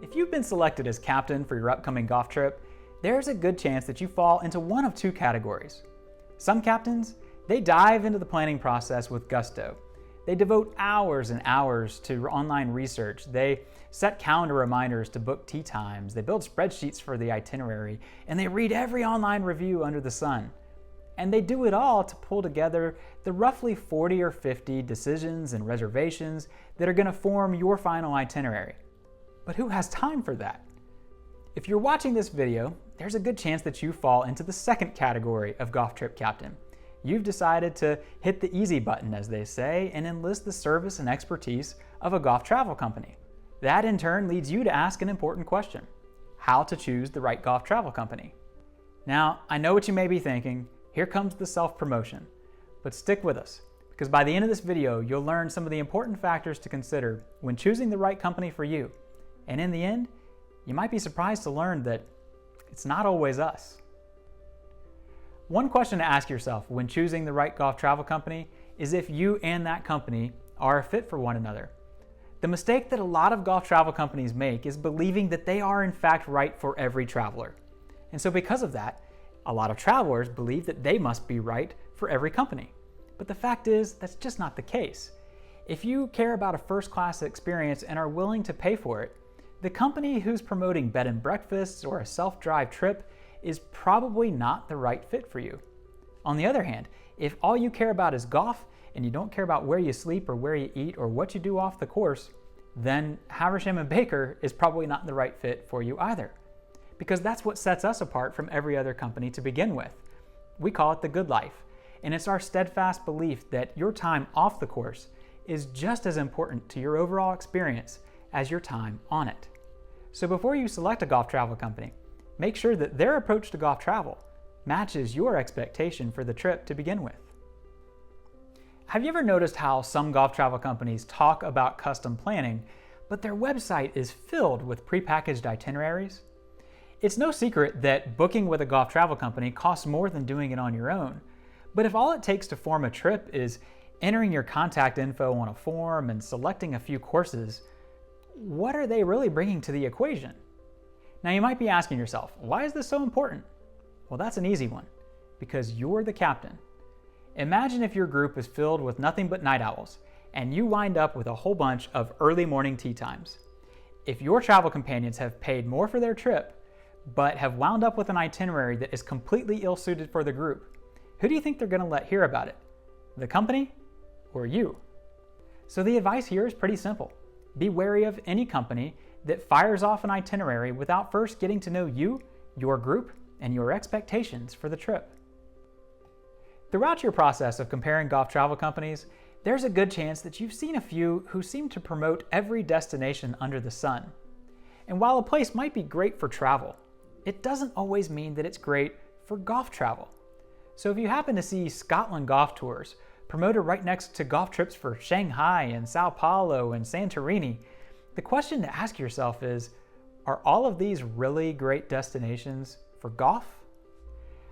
If you've been selected as captain for your upcoming golf trip, there's a good chance that you fall into one of two categories. Some captains, they dive into the planning process with gusto. They devote hours and hours to online research. They set calendar reminders to book tee times. They build spreadsheets for the itinerary, and they read every online review under the sun. And they do it all to pull together the roughly 40 or 50 decisions and reservations that are going to form your final itinerary. But who has time for that? If you're watching this video, there's a good chance that you fall into the second category of golf trip captain. You've decided to hit the easy button, as they say, and enlist the service and expertise of a golf travel company. That in turn leads you to ask an important question: how to choose the right golf travel company. Now, I know what you may be thinking. Here comes the self-promotion. But stick with us, because by the end of this video, you'll learn some of the important factors to consider when choosing the right company for you. And in the end, you might be surprised to learn that it's not always us. One question to ask yourself when choosing the right golf travel company is if you and that company are a fit for one another. The mistake that a lot of golf travel companies make is believing that they are in fact right for every traveler. And so because of that, a lot of travelers believe that they must be right for every company. But the fact is, that's just not the case. If you care about a first-class experience and are willing to pay for it, the company who's promoting bed and breakfasts or a self-drive trip is probably not the right fit for you. On the other hand, if all you care about is golf and you don't care about where you sleep or where you eat or what you do off the course, then Haversham & Baker is probably not the right fit for you either. Because that's what sets us apart from every other company to begin with. We call it the good life, and it's our steadfast belief that your time off the course is just as important to your overall experience as your time on it. So before you select a golf travel company, make sure that their approach to golf travel matches your expectation for the trip to begin with. Have you ever noticed how some golf travel companies talk about custom planning, but their website is filled with prepackaged itineraries? It's no secret that booking with a golf travel company costs more than doing it on your own. But if all it takes to form a trip is entering your contact info on a form and selecting a few courses, what are they really bringing to the equation? Now you might be asking yourself, why is this so important? Well, that's an easy one, because you're the captain. Imagine if your group is filled with nothing but night owls, and you wind up with a whole bunch of early morning tee times. If your travel companions have paid more for their trip, but have wound up with an itinerary that is completely ill-suited for the group, who do you think they're going to let hear about it? The company or you? So the advice here is pretty simple. Be wary of any company that fires off an itinerary without first getting to know you, your group, and your expectations for the trip. Throughout your process of comparing golf travel companies, there's a good chance that you've seen a few who seem to promote every destination under the sun. And while a place might be great for travel, it doesn't always mean that it's great for golf travel. So if you happen to see Scotland golf tours promoted right next to golf trips for Shanghai and Sao Paulo and Santorini, the question to ask yourself is, are all of these really great destinations for golf?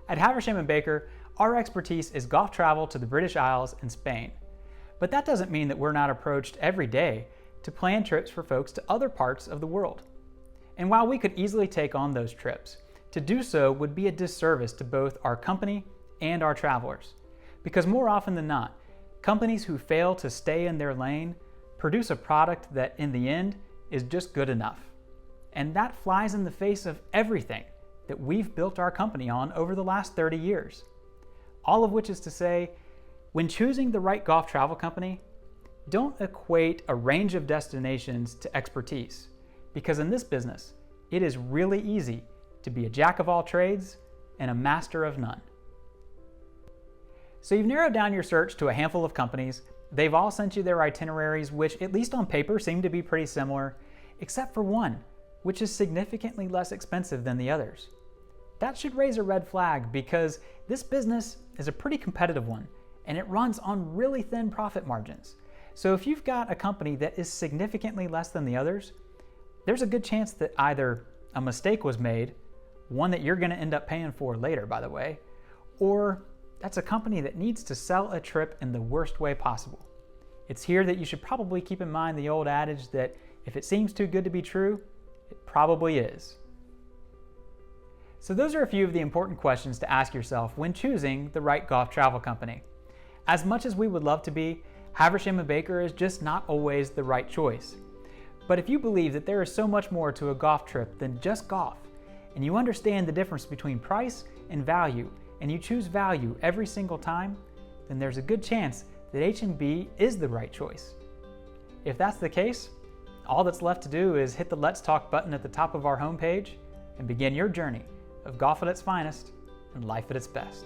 At Haversham & Baker, our expertise is golf travel to the British Isles and Spain. But that doesn't mean that we're not approached every day to plan trips for folks to other parts of the world. And while we could easily take on those trips, to do so would be a disservice to both our company and our travelers. Because more often than not, companies who fail to stay in their lane produce a product that in the end is just good enough. And that flies in the face of everything that we've built our company on over the last 30 years. All of which is to say, when choosing the right golf travel company, don't equate a range of destinations to expertise. Because in this business, it is really easy to be a jack of all trades and a master of none. So you've narrowed down your search to a handful of companies. They've all sent you their itineraries, which at least on paper seem to be pretty similar, except for one, which is significantly less expensive than the others. That should raise a red flag because this business is a pretty competitive one and it runs on really thin profit margins. So if you've got a company that is significantly less than the others, there's a good chance that either a mistake was made, one that you're going to end up paying for later, by the way, or that's a company that needs to sell a trip in the worst way possible. It's here that you should probably keep in mind the old adage that if it seems too good to be true, It probably is. So those are a few of the important questions to ask yourself when choosing the right golf travel company. As much as we would love to be, Haversham & Baker is just not always the right choice. But if you believe that there is so much more to a golf trip than just golf, and you understand the difference between price and value, and you choose value every single time, then there's a good chance that H&B is the right choice. If that's the case, all that's left to do is hit the Let's Talk button at the top of our homepage and begin your journey of golf at its finest and life at its best.